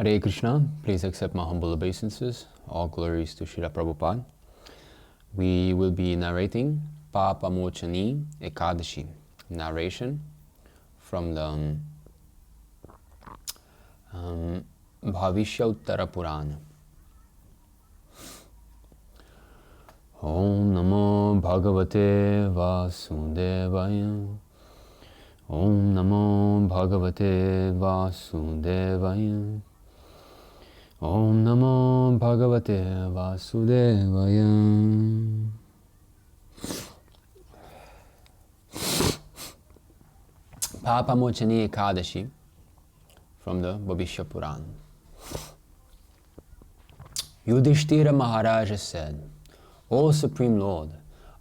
Hare Krishna, please accept my humble obeisances. All glories to Srila Prabhupada. We will be narrating Pāpamocanī Ekādaśī, narration from the Bhaviṣya-uttara Purāṇa. Om Namo Bhagavate Vasudevaya. Om Namo Bhagavate Vasudevaya. Om Namo Bhagavate Vasudevaya. Pāpamocanī Ekādaśī from the Bhaviṣya Purāṇa. Yudhishthira Maharaja said, O Supreme Lord,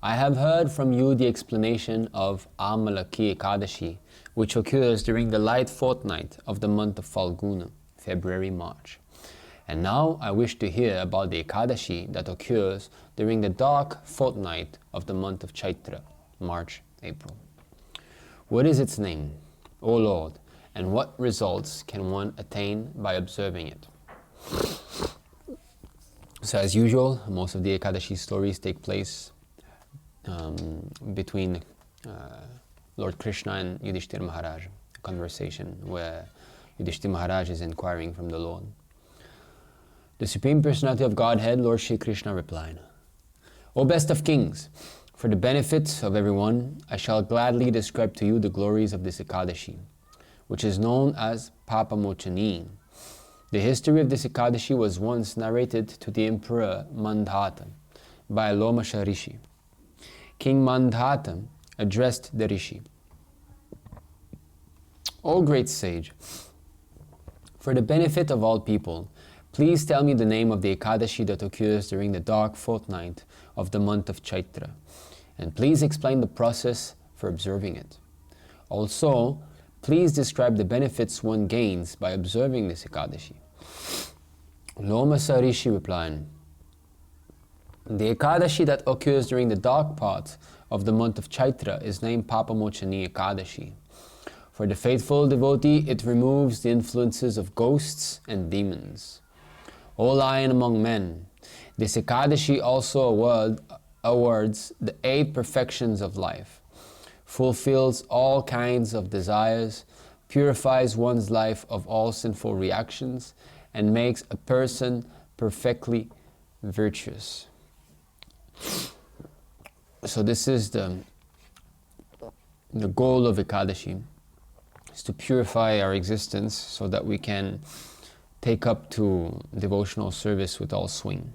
I have heard from you the explanation of all-auspicious Ekādaśī, which occurs during the light fortnight of the month of Phalguna, February-March. And now I wish to hear about the Ekādaśī that occurs during the dark fortnight of the month of Caitra, March-April. What is its name, O Lord, and what results can one attain by observing it? So as usual, most of the Ekādaśī stories take place between Lord Krishna and Yudhishthira Maharaj, a conversation where Yudhishthira Maharaj is inquiring from the Lord. The Supreme Personality of Godhead, Lord Shri Krishna, replied, O best of kings, for the benefit of everyone, I shall gladly describe to you the glories of this Ekādaśī, which is known as Pāpamochanī. The history of this Ekādaśī was once narrated to the Emperor Medhāvī by Lomasha Rishi. King Medhāvī addressed the Rishi, O great sage, for the benefit of all people, please tell me the name of the Ekādaśī that occurs during the dark fortnight of the month of Caitra, and please explain the process for observing it. Also, please describe the benefits one gains by observing this Ekādaśī. Lomasa Rishi replied, the Ekādaśī that occurs during the dark part of the month of Caitra is named Pāpamocanī Ekādaśī. For the faithful devotee, it removes the influences of ghosts and demons. O Lion among men, this Ekādaśī also awards the 8 perfections of life, fulfills all kinds of desires, purifies one's life of all sinful reactions, and makes a person perfectly virtuous. So this is the goal of Ekādaśī, is to purify our existence so that we can take up to devotional service with all swing.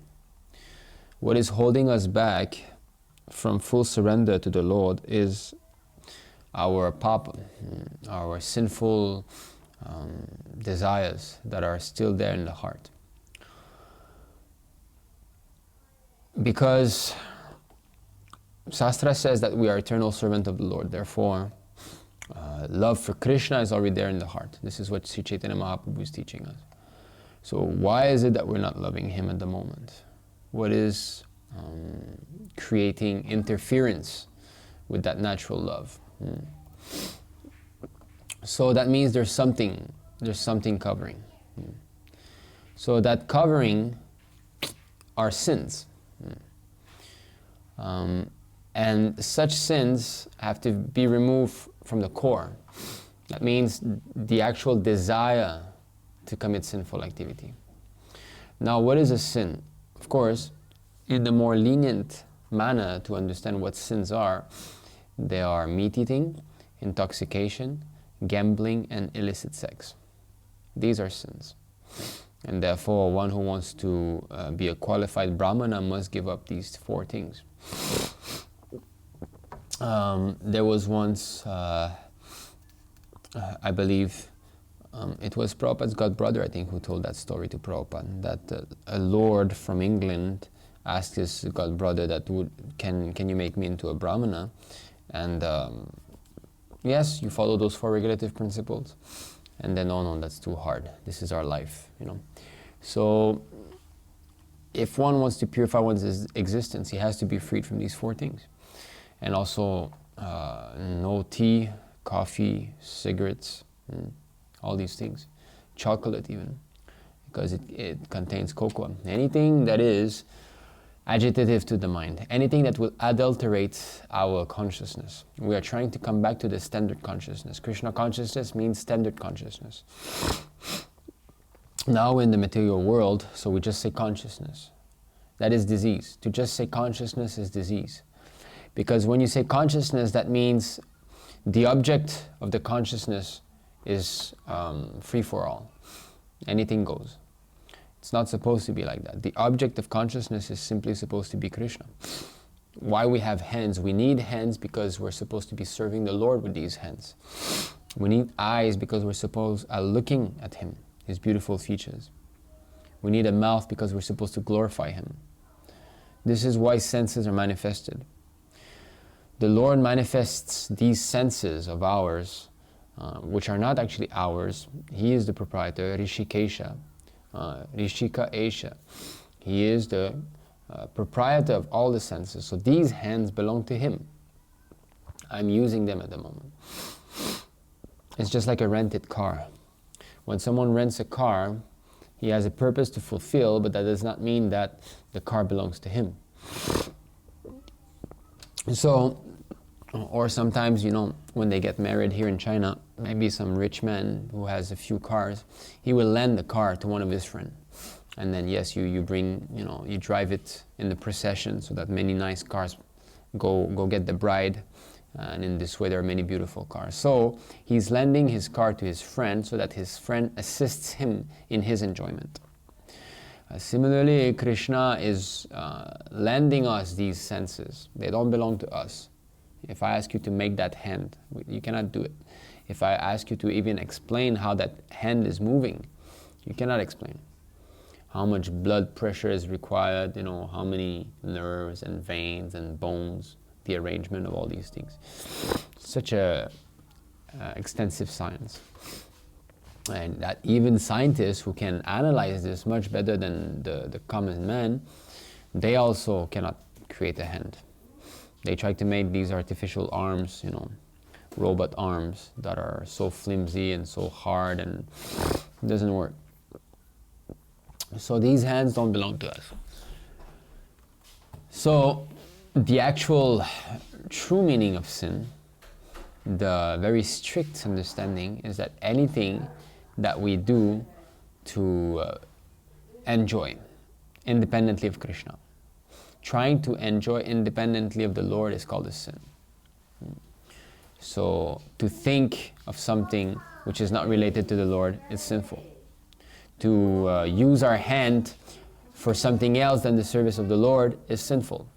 What is holding us back from full surrender to the Lord is our papa, our sinful desires that are still there in the heart. Because Shastra says that we are eternal servant of the Lord, therefore love for Krishna is already there in the heart. This is what Sri Chaitanya Mahaprabhu is teaching us. So why is it that we're not loving Him at the moment? What is creating interference with that natural love? So that means there's something covering. So that covering are sins. And such sins have to be removed from the core. That means the actual desire to commit sinful activity. Now, what is a sin? Of course, in the more lenient manner to understand what sins are, they are meat eating, intoxication, gambling, and illicit sex. These are sins. And therefore, one who wants to be a qualified Brahmana must give up these 4 things. There was once, I believe, it was Prabhupada's godbrother, I think, who told that story to Prabhupada, that a lord from England asked his godbrother that, can you make me into a Brahmana? And yes, you follow those 4 regulative principles. And then, no, that's too hard. This is our life, So, if one wants to purify one's existence, he has to be freed from these 4 things. And also, no tea, coffee, cigarettes, all these things, chocolate even. because it contains cocoa. Anything that is agitative to the mind, anything that will adulterate our consciousness. We are trying to come back to the standard consciousness. Krishna consciousness means standard consciousness. Now in the material world, so we just say consciousness. That is disease. To just say consciousness is disease. Because when you say consciousness, that means the object of the consciousness is free for all. Anything goes. It's not supposed to be like that. The object of consciousness is simply supposed to be Krishna. Why we have hands? We need hands because we're supposed to be serving the Lord with these hands. We need eyes because we're supposed to looking at Him, His beautiful features. We need a mouth because we're supposed to glorify Him. This is why senses are manifested. The Lord manifests these senses of ours, which are not actually ours. He is the proprietor, Rishikesha. Rishika Esha. He is the proprietor of all the senses. So these hands belong to Him. I'm using them at the moment. It's just like a rented car. When someone rents a car, he has a purpose to fulfill, but that does not mean that the car belongs to him. So, or sometimes, when they get married here in China, maybe some rich man who has a few cars, he will lend the car to one of his friends. And then yes, you bring, you drive it in the procession so that many nice cars go get the bride. And in this way there are many beautiful cars. So he's lending his car to his friend so that his friend assists him in his enjoyment. Similarly, Krishna is lending us these senses. They don't belong to us. If I ask you to make that hand, you cannot do it. If I ask you to even explain how that hand is moving, you cannot explain. How much blood pressure is required, how many nerves and veins and bones, the arrangement of all these things. Such a extensive science. And that even scientists who can analyze this much better than the common man, they also cannot create a hand. They try to make these artificial arms, robot arms that are so flimsy and so hard, and it doesn't work. So these hands don't belong to us. So the actual true meaning of sin, the very strict understanding, is that anything that we do to enjoy independently of Krishna, trying to enjoy independently of the Lord, is called a sin. So to think of something which is not related to the Lord is sinful. To use our hand for something else than the service of the Lord is sinful.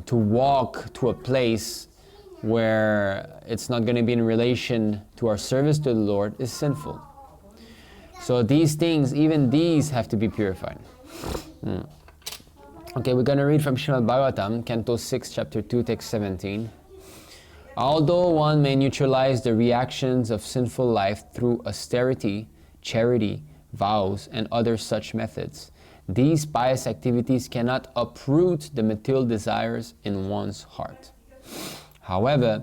To walk to a place where it's not going to be in relation to our service to the Lord is sinful. So these things, even these, have to be purified. Okay, we're going to read from Srimad Bhagavatam, Canto 6, Chapter 2, Text 17. Although one may neutralize the reactions of sinful life through austerity, charity, vows, and other such methods, these pious activities cannot uproot the material desires in one's heart. However,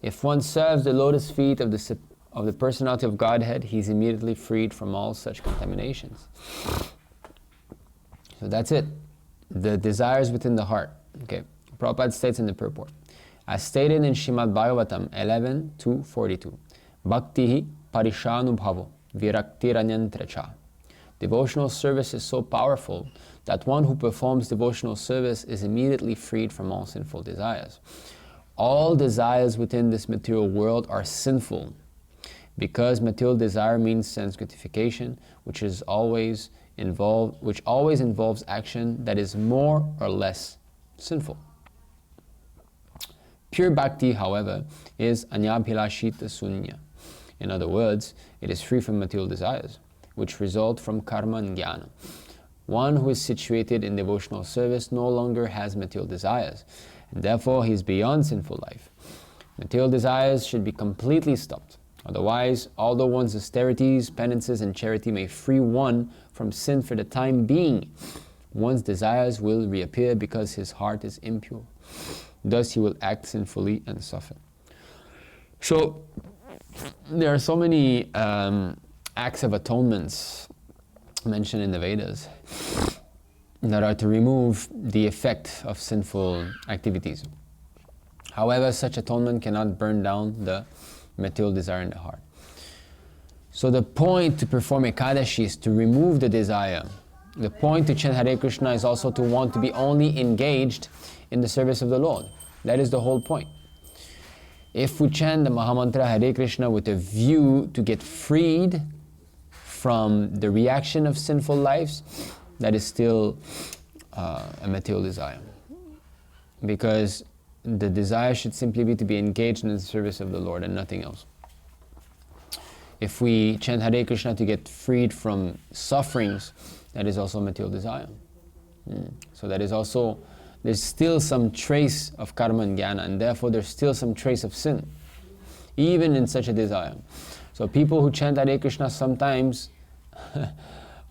if one serves the lotus feet of the personality of Godhead, he is immediately freed from all such contaminations. So that's it. The desires within the heart. Okay. Prabhupada states in the purport, as stated in Srimad Bhagavatam 11:2-42, Bhaktihi parishanubhavo viraktiranyantracha. Devotional service is so powerful that one who performs devotional service is immediately freed from all sinful desires. All desires within this material world are sinful, because material desire means sense gratification, which always involves action that is more or less sinful. Pure bhakti, however, is anyabhilashita sunya. In other words, it is free from material desires, which result from karma and jnana. One who is situated in devotional service no longer has material desires, and therefore he is beyond sinful life. Material desires should be completely stopped. Otherwise, although one's austerities, penances, and charity may free one from sin for the time being, one's desires will reappear because his heart is impure. Thus he will act sinfully and suffer. So, there are so many acts of atonements mentioned in the Vedas that are to remove the effect of sinful activities. However, such atonement cannot burn down the material desire in the heart. So the point to perform Ekadashi is to remove the desire. The point to chant Hare Krishna is also to want to be only engaged in the service of the Lord. That is the whole point. If we chant the Mahamantra Hare Krishna with a view to get freed from the reaction of sinful lives, that is still a material desire. Because the desire should simply be to be engaged in the service of the Lord and nothing else. If we chant Hare Krishna to get freed from sufferings, that is also a material desire. So that is also, there's still some trace of karma and jnana, and therefore there's still some trace of sin, even in such a desire. So people who chant Hare Krishna sometimes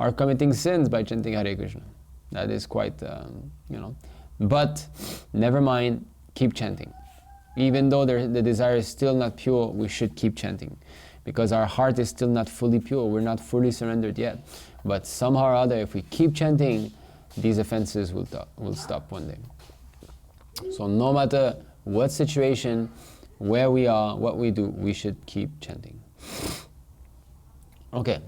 are committing sins by chanting Hare Krishna. That is quite, But never mind, keep chanting. Even though the desire is still not pure, we should keep chanting. Because our heart is still not fully pure, we're not fully surrendered yet. But somehow or other, if we keep chanting, these offenses will stop one day. So no matter what situation, where we are, what we do, we should keep chanting. Okay.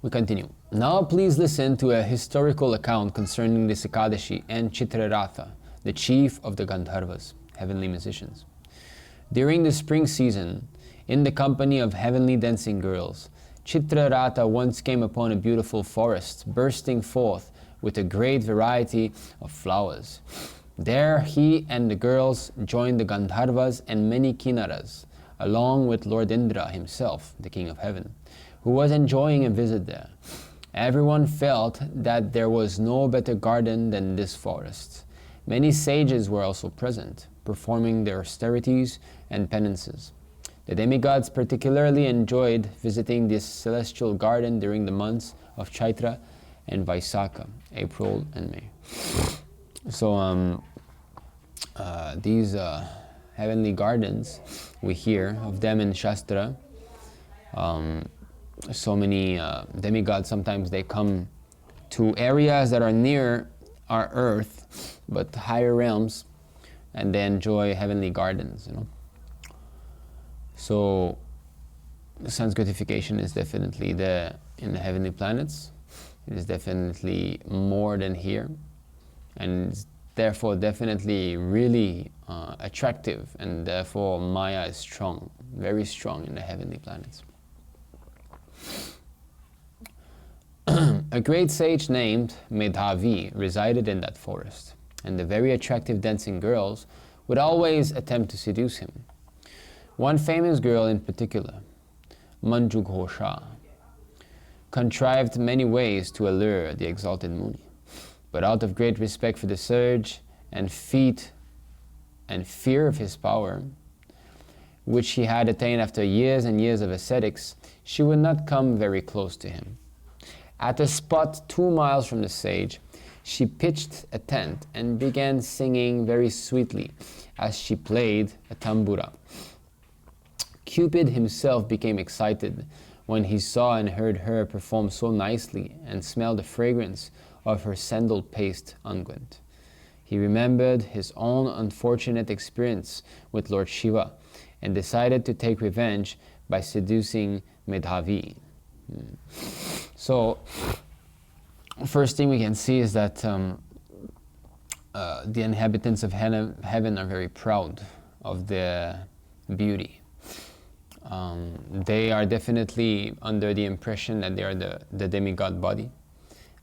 We continue. Now please listen to a historical account concerning this Ekadashi and Chitraratha, the chief of the Gandharvas, heavenly musicians. During the spring season, in the company of heavenly dancing girls, Chitraratha once came upon a beautiful forest bursting forth with a great variety of flowers. There he and the girls joined the Gandharvas and many Kinnaras, along with Lord Indra himself, the king of heaven, who was enjoying a visit there. Everyone felt that there was no better garden than this forest. Many sages were also present, performing their austerities and penances. The demigods particularly enjoyed visiting this celestial garden during the months of Caitra and Vaisakha, April and May. So these heavenly gardens, we hear of them in Shastra. So many demigods, sometimes they come to areas that are near our earth, but higher realms, and they enjoy heavenly gardens, So sanskritification is definitely there in the heavenly planets. It is definitely more than here, and it's therefore definitely really attractive, and therefore Maya is strong, very strong in the heavenly planets. A great sage named Medhāvī resided in that forest, and the very attractive dancing girls would always attempt to seduce him. One famous girl in particular, Manju Ghosha, contrived many ways to allure the exalted Muni, but out of great respect for the sage and fear of his power, which he had attained after years and years of ascetics, she would not come very close to him. At a spot 2 miles from the sage, she pitched a tent and began singing very sweetly as she played a tambura. Cupid himself became excited when he saw and heard her perform so nicely and smelled the fragrance of her sandal paste unguent. He remembered his own unfortunate experience with Lord Shiva and decided to take revenge by seducing Medhāvī. So, first thing we can see is that the inhabitants of heaven are very proud of their beauty. They are definitely under the impression that they are the demigod body,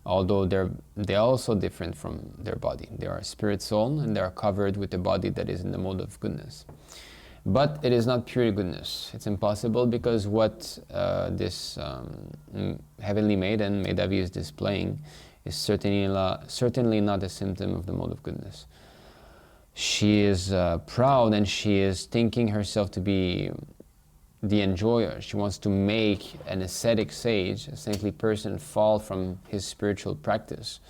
although they're also different from their body. They are spirit soul, and they are covered with a body that is in the mode of goodness. But it is not pure goodness. It's impossible, because what this heavenly maiden, Medhāvī, is displaying is certainly not a symptom of the mode of goodness. She is proud, and she is thinking herself to be the enjoyer. She wants to make an ascetic sage, a saintly person, fall from his spiritual practice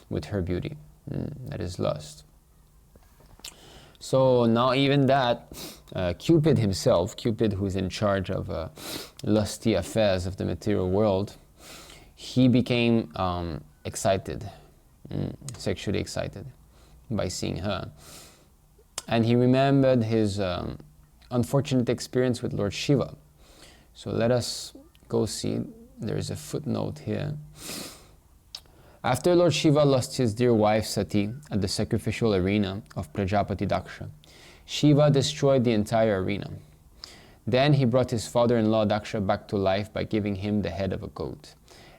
with her beauty. That is lust. So now even that, Cupid himself, Cupid who's in charge of lusty affairs of the material world, he became excited, sexually excited by seeing her. And he remembered his unfortunate experience with Lord Shiva. So let us go see, there's a footnote here. After Lord Shiva lost his dear wife Sati at the sacrificial arena of Prajapati Daksha, Shiva destroyed the entire arena. Then he brought his father-in-law Daksha back to life by giving him the head of a goat.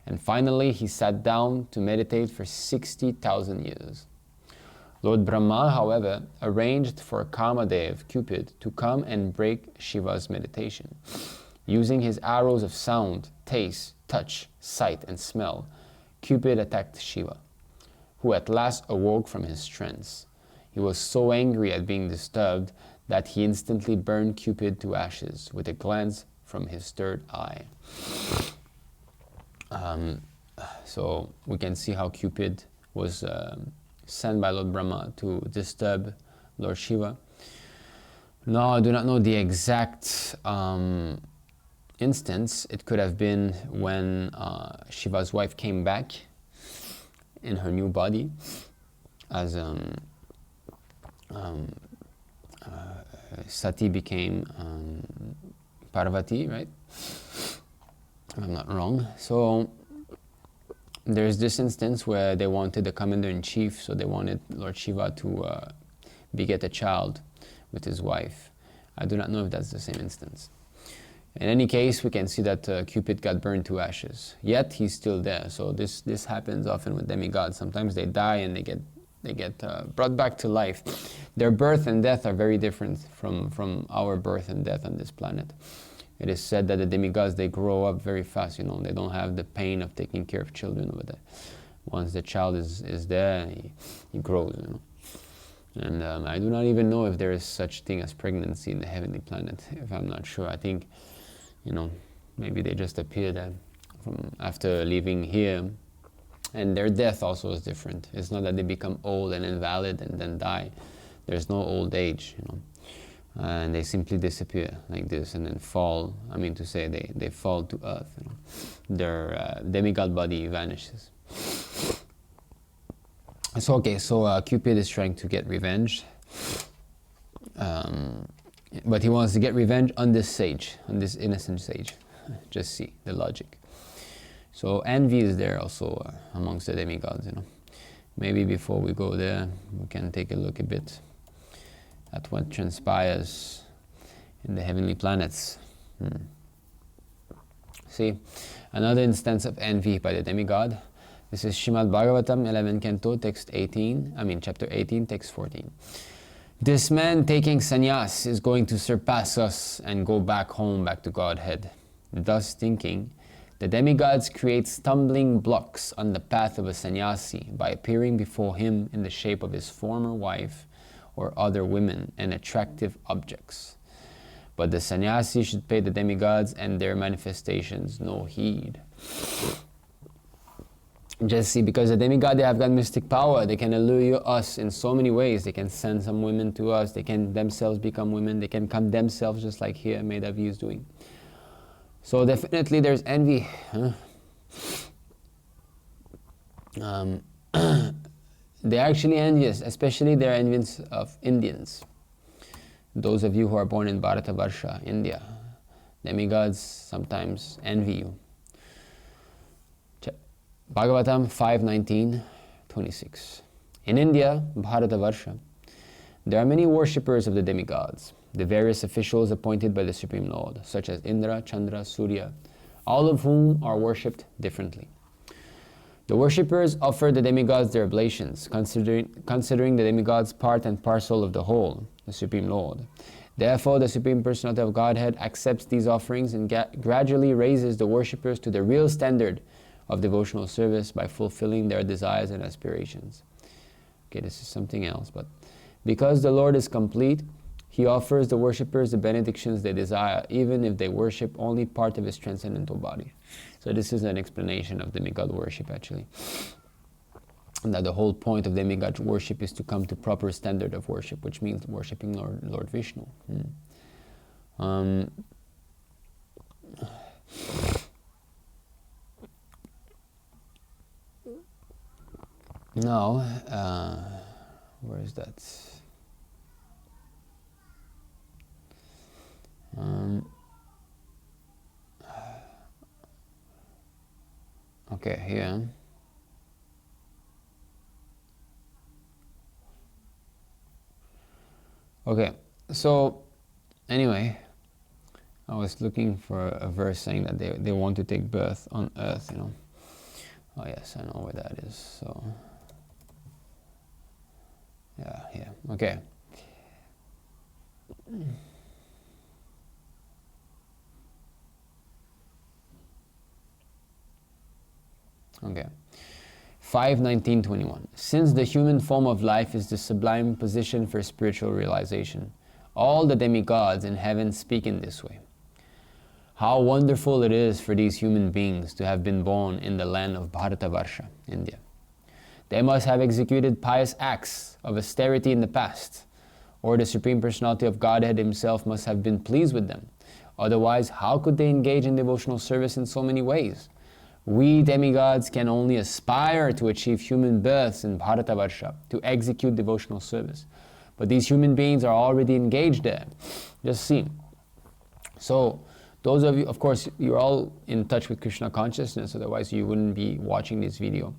And finally he sat down to meditate for 60,000 years. Lord Brahma, however, arranged for Kamadev, Cupid, to come and break Shiva's meditation. Using his arrows of sound, taste, touch, sight, and smell, Cupid attacked Shiva, who at last awoke from his trance. He was so angry at being disturbed that he instantly burned Cupid to ashes with a glance from his third eye. So we can see how Cupid was sent by Lord Brahma to disturb Lord Shiva. Now I do not know the exact instance. It could have been when Shiva's wife came back in her new body as Sati became Parvati, right? If I'm not wrong. So there's this instance where they wanted the commander-in-chief, so they wanted Lord Shiva to beget a child with his wife. I do not know if that's the same instance. In any case, we can see that Cupid got burned to ashes. Yet he's still there. So this happens often with demigods. Sometimes they die and they get brought back to life. Their birth and death are very different from our birth and death on this planet. It is said that the demigods, they grow up very fast. You know, they don't have the pain of taking care of children over there. Once the child is there, he grows. You know. And I do not even know if there is such thing as pregnancy in the heavenly planet. If I'm not sure, I think, you know, maybe they just appear there from after leaving here. And their death also is different. It's not that they become old and invalid and then die. There's no old age, you know. And they simply disappear like this and then fall. I mean to say they fall to earth. You know. Their demigod body vanishes. So okay, so Cupid is trying to get revenge. But he wants to get revenge on this sage, on this innocent sage. Just see the logic. So envy is there also amongst the demigods, you know. Maybe before we go there, we can take a look a bit at what transpires in the heavenly planets. See, another instance of envy by the demigod. This is Srimad Bhagavatam, 11 Canto, chapter 18, text 14. This man taking sannyas is going to surpass us and go back home, back to Godhead. Thus thinking, the demigods create stumbling blocks on the path of a sannyasi by appearing before him in the shape of his former wife or other women and attractive objects. But the sannyasi should pay the demigods and their manifestations no heed. Just see, because the demigod, they have got mystic power. They can allure us in so many ways. They can send some women to us. They can themselves become women. They can come themselves, just like here Medhāvī is doing. So definitely there's envy. They're actually envious, especially they're envious of Indians. Those of you who are born in Bharatavarsha, India, demigods sometimes envy you. Bhagavatam 5:19-26. In India, Bharatavarsha, there are many worshippers of the demigods, the various officials appointed by the Supreme Lord, such as Indra, Chandra, Surya, all of whom are worshipped differently. The worshippers offer the demigods their oblations, considering the demigods part and parcel of the whole, the Supreme Lord. Therefore, the Supreme Personality of Godhead accepts these offerings and gradually raises the worshippers to the real standard of devotional service by fulfilling their desires and aspirations. Okay, this is something else, but because the Lord is complete, He offers the worshippers the benedictions they desire, even if they worship only part of His transcendental body. So this is an explanation of demigod worship, actually. And that the whole point of demigod worship is to come to proper standard of worship, which means worshipping Lord Vishnu. Now, where is that? Okay, here. Okay, so anyway, I was looking for a verse saying that they want to take birth on earth, you know. Oh yes, I know where that is, so yeah, okay. Okay. 5:19:21. Since the human form of life is the sublime position for spiritual realization, all the demigods in heaven speak in this way. How wonderful it is for these human beings to have been born in the land of Bharatavarsha, India. They must have executed pious acts of austerity in the past, or the Supreme Personality of Godhead Himself must have been pleased with them. Otherwise, how could they engage in devotional service in so many ways? We demigods can only aspire to achieve human births in Bharatavarsha, to execute devotional service. But these human beings are already engaged there. Just see. So, those of you, of course, you're all in touch with Krishna consciousness, otherwise you wouldn't be watching this video.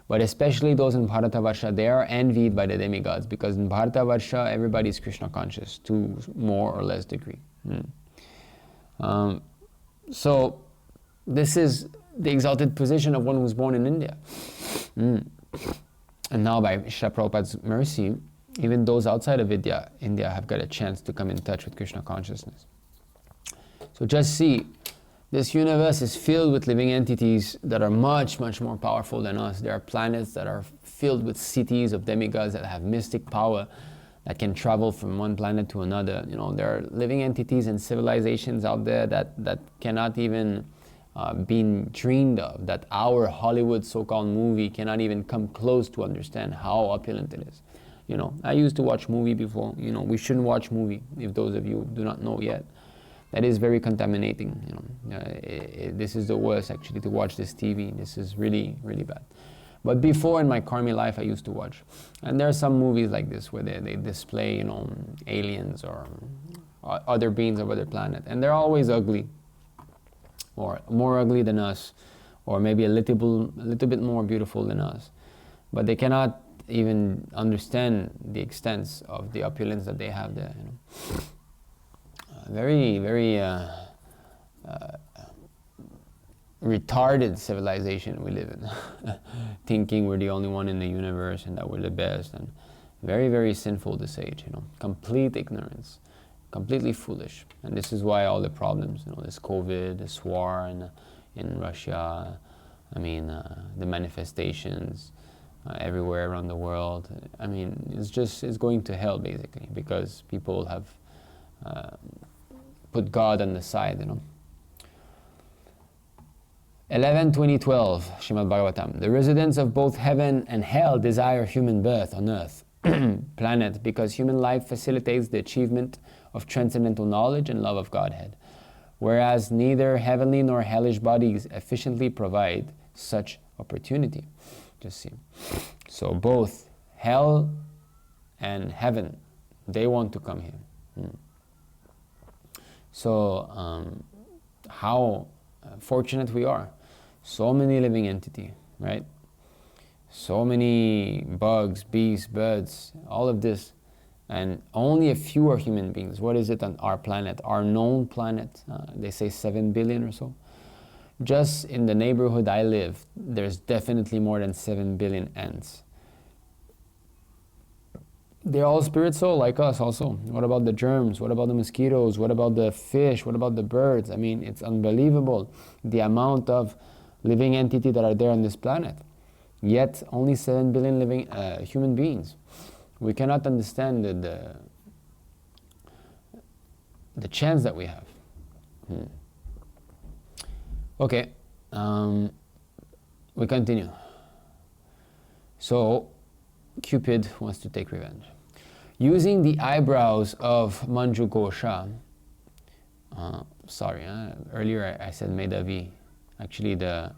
But especially those in Bharatavarsha, they are envied by the demigods, because in Bharatavarsha, everybody is Krishna conscious, to more or less degree. So, this is the exalted position of one who's born in India. And now by Srila Prabhupada's mercy, even those outside of India have got a chance to come in touch with Krishna consciousness. So just see, this universe is filled with living entities that are much, much more powerful than us. There are planets that are filled with cities of demigods that have mystic power, that can travel from one planet to another. You know, there are living entities and civilizations out there that cannot even been dreamed of, that our Hollywood so-called movie cannot even come close to understand how opulent it is. You know, I used to watch movie before. You know, we shouldn't watch movie, if those of you do not know yet. That is very contaminating, you know. This is the worst, actually, to watch this TV. This is really, really bad. But before, in my karmi life, I used to watch. And there are some movies like this where they display, you know, aliens or other beings of other planet. And they're always ugly, or more ugly than us, or maybe a little bit more beautiful than us. But they cannot even understand the extent of the opulence that they have there, you know. Very, very retarded civilization we live in, thinking we're the only one in the universe and that we're the best, and very, very sinful this age, you know, complete ignorance, completely foolish. And this is why all the problems, you know, this COVID, this war in Russia, I mean, the manifestations everywhere around the world, I mean, it's going to hell basically, because people have put God on the side, you know. 11:20:12, Srimad Bhagavatam. The residents of both heaven and hell desire human birth on earth, planet, because human life facilitates the achievement of transcendental knowledge and love of Godhead, whereas neither heavenly nor hellish bodies efficiently provide such opportunity. Just see. So both hell and heaven, they want to come here. So how fortunate we are. So many living entities, right? So many bugs, beasts, birds, all of this. And only a few are human beings. What is it on our planet? Our known planet, they say 7 billion or so. Just in the neighborhood I live, there's definitely more than 7 billion ants. They're all spirit soul like us also. What about the germs? What about the mosquitoes? What about the fish? What about the birds? I mean, it's unbelievable the amount of living entities that are there on this planet. Yet only 7 billion living human beings. We cannot understand the chance that we have. Okay, we continue. So Cupid wants to take revenge. Using the eyebrows of Manjughosha, earlier I said Medhāvī. Actually, the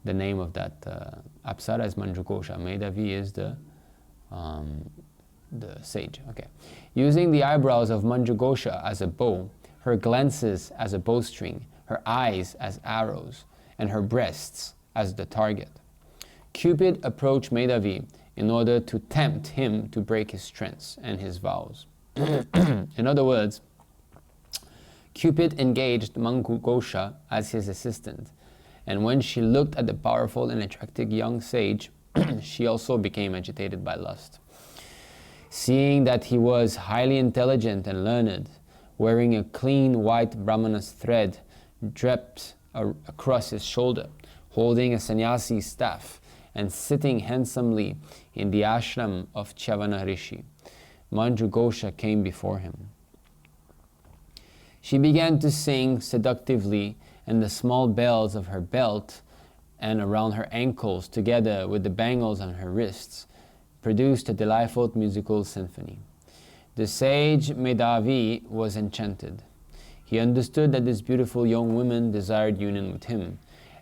name of that apsara is Manjughosha. Medhāvī is the sage. Okay. Using the eyebrows of Manjughosha as a bow, her glances as a bowstring, her eyes as arrows, and her breasts as the target, Cupid approached Medhāvī in order to tempt him to break his strengths and his vows. In other words, Cupid engaged Manjughosha as his assistant, and when she looked at the powerful and attractive young sage, she also became agitated by lust. Seeing that he was highly intelligent and learned, wearing a clean white brahmana's thread draped across his shoulder, holding a sannyasi staff, and sitting handsomely in the ashram of Chavana Rishi, Manjughosha came before him. She began to sing seductively, and the small bells of her belt and around her ankles, together with the bangles on her wrists, produced a delightful musical symphony. The sage Medhāvī was enchanted. He understood that this beautiful young woman desired union with him,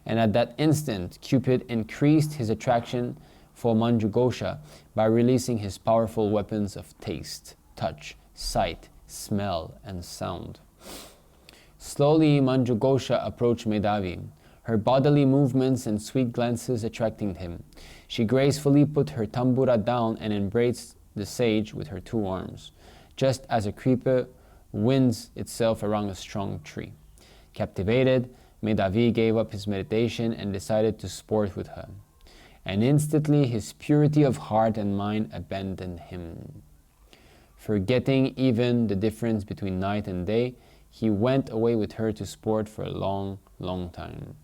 and at that instant Cupid increased his attraction for Manjughosha by releasing his powerful weapons of taste, touch, sight, smell, and sound. Slowly Manjughosha approached Medhāvī, her bodily movements and sweet glances attracting him. She gracefully put her tambura down and embraced the sage with her two arms, just as a creeper winds itself around a strong tree. Captivated, Medhāvī gave up his meditation and decided to sport with her. And instantly his purity of heart and mind abandoned him. Forgetting even the difference between night and day, he went away with her to sport for a long, long time.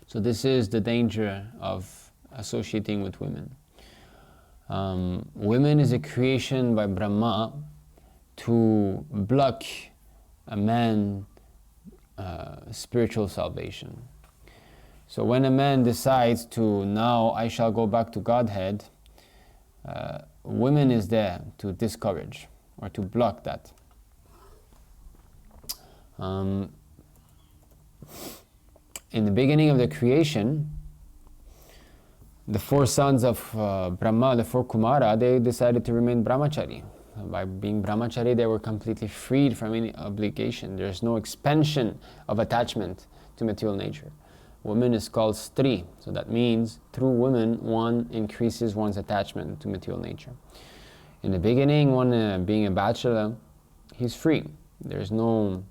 So this is the danger of associating with women. Women is a creation by Brahma to block a man's spiritual salvation. So when a man decides to, now I shall go back to Godhead, women is there to discourage or to block that. In the beginning of the creation, the four sons of Brahma, the four Kumara, they decided to remain brahmachari. By being brahmachari, they were completely freed from any obligation. There's no expansion of attachment to material nature. Woman is called stri, so that means through women one increases one's attachment to material nature. In the beginning, one being a bachelor, he's free. There's no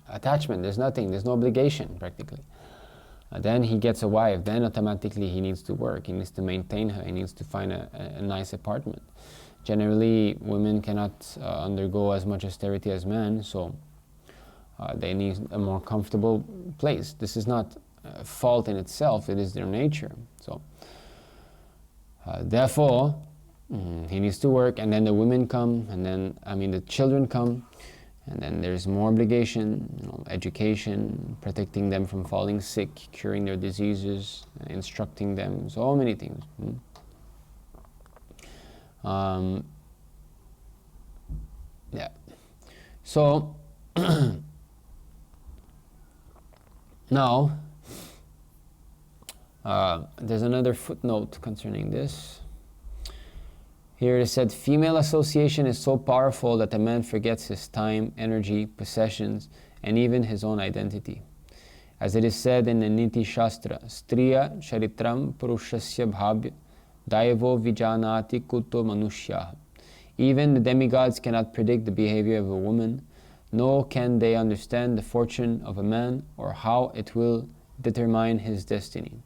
attachment, there's nothing, there's no obligation practically. Then he gets a wife, then automatically he needs to work, he needs to maintain her, he needs to find a nice apartment. Generally, women cannot undergo as much austerity as men, so they need a more comfortable place. This is not a fault in itself, it is their nature. So, therefore, he needs to work, and then the women come, and then, the children come, and then there's more obligation, education, protecting them from falling sick, curing their diseases, instructing them, so many things. Yeah. So now there's another footnote concerning this. Here it said, female association is so powerful that a man forgets his time, energy, possessions, and even his own identity. As it is said in the Niti Shastra, Striya Charitram Purushasya Bhavya Daivo Vijanati Kuto Manushya. Even the demigods cannot predict the behavior of a woman, nor can they understand the fortune of a man or how it will determine his destiny.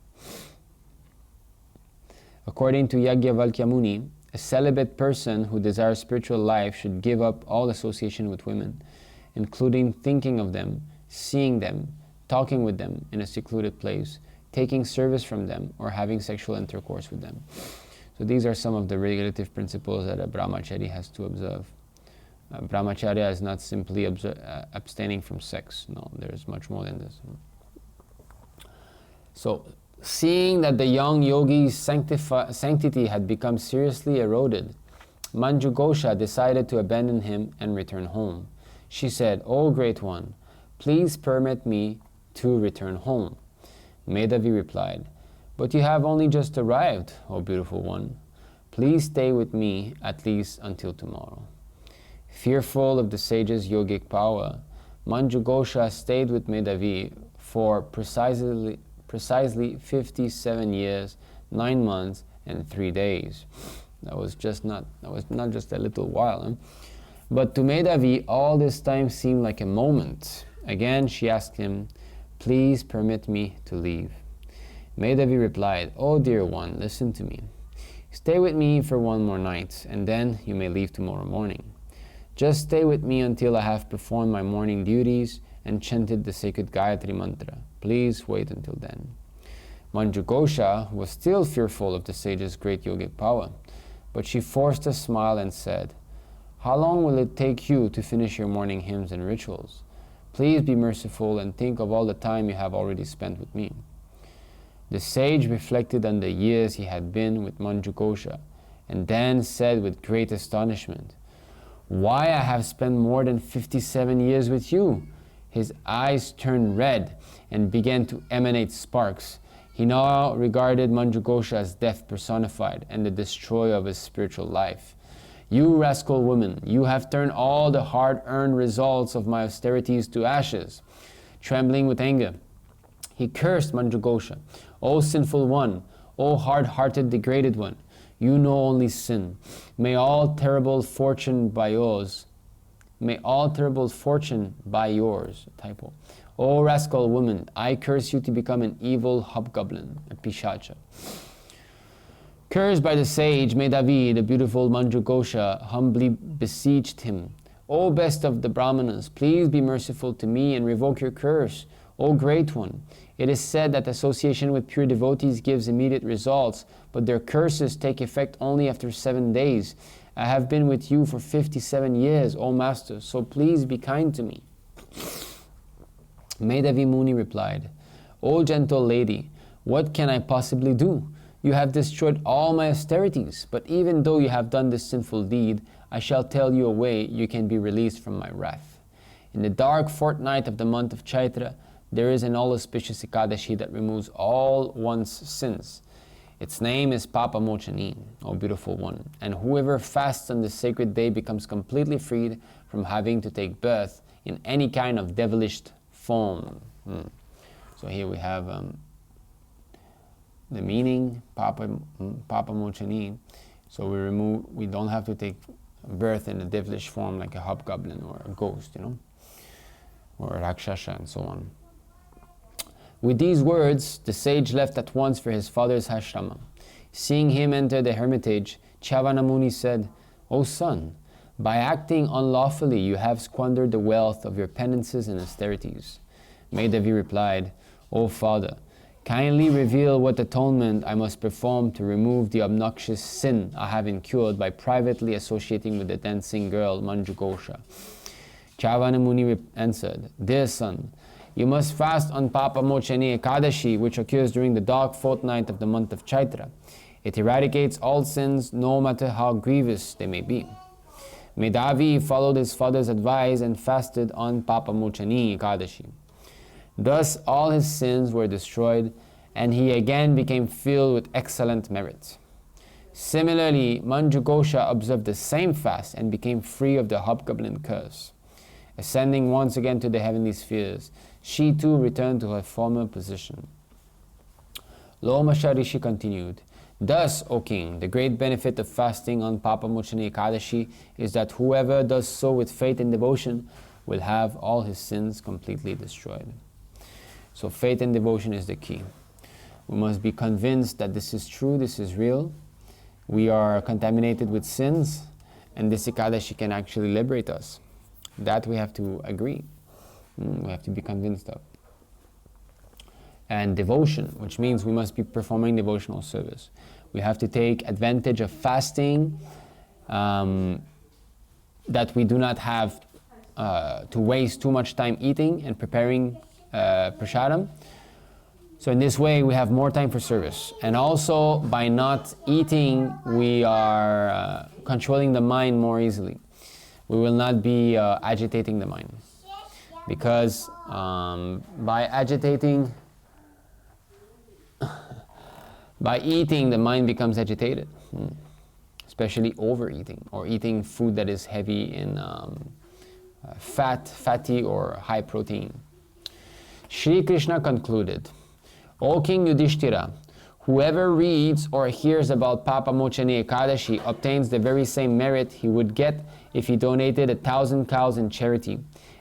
According to Yajnavalkya Muni, a celibate person who desires spiritual life should give up all association with women, including thinking of them, seeing them, talking with them in a secluded place, taking service from them, or having sexual intercourse with them. So these are some of the regulative principles that a brahmachari has to observe. Brahmacharya is not simply abstaining from sex. No, there's much more than this. So Seeing that the young yogi's sanctity had become seriously eroded, Manjughosha decided to abandon him and return home. She said, "O Great One, please permit me to return home." Medhāvī replied, "But you have only just arrived, O beautiful one. Please stay with me at least until tomorrow." Fearful of the sage's yogic power, Manjughosha stayed with Medhāvī for precisely 57 years, 9 months, and 3 days. That was not just a little while. But to Medhāvī, all this time seemed like a moment. Again, she asked him, "Please permit me to leave." Medhāvī replied, "Oh dear one, listen to me. Stay with me for one more night, and then you may leave tomorrow morning. Just stay with me until I have performed my morning duties and chanted the sacred Gayatri mantra. Please wait until then." Manjughosha was still fearful of the sage's great yogic power, but she forced a smile and said, "How long will it take you to finish your morning hymns and rituals? Please be merciful and think of all the time you have already spent with me." The sage reflected on the years he had been with Manjughosha, and then said with great astonishment, "Why, I have spent more than 57 years with you." His eyes turned red and began to emanate sparks. He now regarded Manjughosha as death personified and the destroyer of his spiritual life. "You rascal woman, you have turned all the hard-earned results of my austerities to ashes." Trembling with anger, he cursed Manjughosha. "O sinful one, O hard-hearted degraded one, you know only sin. May all terrible fortune by yours. Typo. O rascal woman, I curse you to become an evil hobgoblin, a pishacha." Cursed by the sage, Medhāvī, the beautiful Manjughosha, humbly beseeched him, "O best of the Brahmanas, please be merciful to me and revoke your curse. O Great One, it is said that association with pure devotees gives immediate results, but their curses take effect only after 7 days. I have been with you for 57 years, O Master, so please be kind to me." Medhāvī Muni replied, "O gentle lady, what can I possibly do? You have destroyed all my austerities, but even though you have done this sinful deed, I shall tell you a way you can be released from my wrath. In the dark fortnight of the month of Caitra, there is an all-auspicious Ekādaśī that removes all one's sins. Its name is Pāpamochanī, O beautiful one, and whoever fasts on this sacred day becomes completely freed from having to take birth in any kind of devilish form. So here we have the meaning, Pāpamochanī. So we don't have to take birth in a devilish form like a hobgoblin or a ghost, or a rakshasa and so on. With these words, the sage left at once for his father's ashrama. Seeing him enter the hermitage, Chavana Muni said, "O son, by acting unlawfully, you have squandered the wealth of your penances and austerities." Medhāvī replied, "O father, kindly reveal what atonement I must perform to remove the obnoxious sin I have incurred by privately associating with the dancing girl Manjughosha." Chavana Muni answered, "Dear son, you must fast on Pāpamocanī Ekādaśī, which occurs during the dark fortnight of the month of Caitra. It eradicates all sins, no matter how grievous they may be." Medhāvī followed his father's advice and fasted on Pāpamocanī Ekādaśī. Thus all his sins were destroyed, and he again became filled with excellent merit. Similarly, Manjughosha observed the same fast and became free of the hobgoblin curse. Ascending once again to the heavenly spheres, she too returned to her former position. Lomasha Rishi continued, "Thus, O king, the great benefit of fasting on Pāpamocanī Ekādaśī is that whoever does so with faith and devotion will have all his sins completely destroyed." So faith and devotion is the key. We must be convinced that this is true, this is real. We are contaminated with sins, and this Ekādaśī can actually liberate us. That we have to agree. We have to be convinced of. And devotion, which means we must be performing devotional service. We have to take advantage of fasting, that we do not have to waste too much time eating and preparing prasadam. So in this way, we have more time for service. And also, by not eating, we are controlling the mind more easily. We will not be agitating the mind. Because by agitating, by eating, the mind becomes agitated. Especially overeating, or eating food that is heavy in fatty or high protein. Shri Krishna concluded, O King Yudhishthira, whoever reads or hears about Pāpamocanī Ekādaśī obtains the very same merit he would get if he donated 1,000 cows in charity.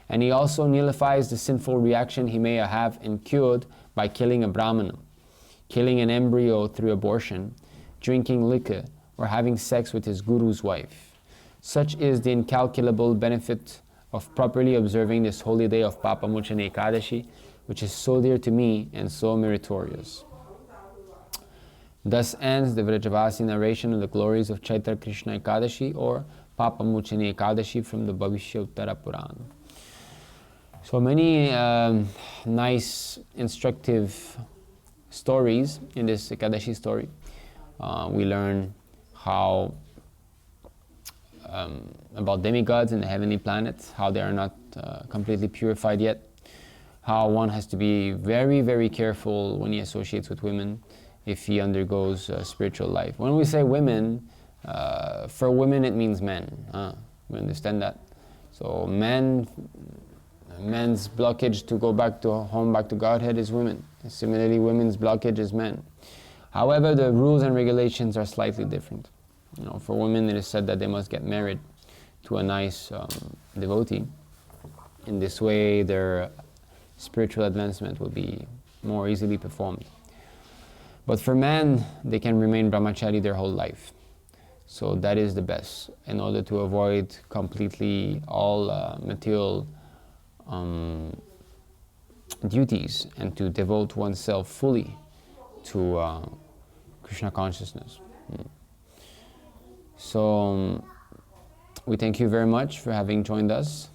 And he also nullifies the sinful reaction he may have incurred by killing a Brahmana, killing an embryo through abortion, drinking liquor, or having sex with his guru's wife. Such is the incalculable benefit of properly observing this holy day of Pāpamocanī Ekādaśī, which is so dear to me and so meritorious. Thus ends the Vrajavasi narration of the glories of Caitra Krishna Ekādaśī, or Pāpamocanī Ekādaśī, from the Bhaviṣya-uttara Purāṇa. So many nice, instructive stories in this Ekadashi story. We learn how about demigods in the heavenly planets, how they are not completely purified yet, how one has to be very, very careful when he associates with women if he undergoes spiritual life. When we say women, for women it means men. We understand that. So men's blockage to go back to home, back to Godhead is women. And similarly, women's blockage is men. However, the rules and regulations are slightly different. For women, it is said that they must get married to a nice devotee. In this way, their spiritual advancement will be more easily performed. But for men, they can remain brahmachari their whole life. So that is the best, in order to avoid completely all material duties and to devote oneself fully to Krishna consciousness. So we thank you very much for having joined us,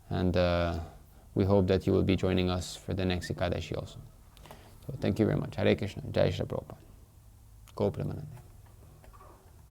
and we hope that you will be joining us for the next Ekadashi also. So thank you very much. Hare Krishna. Jai Shri Prabhupada. Go Premanande.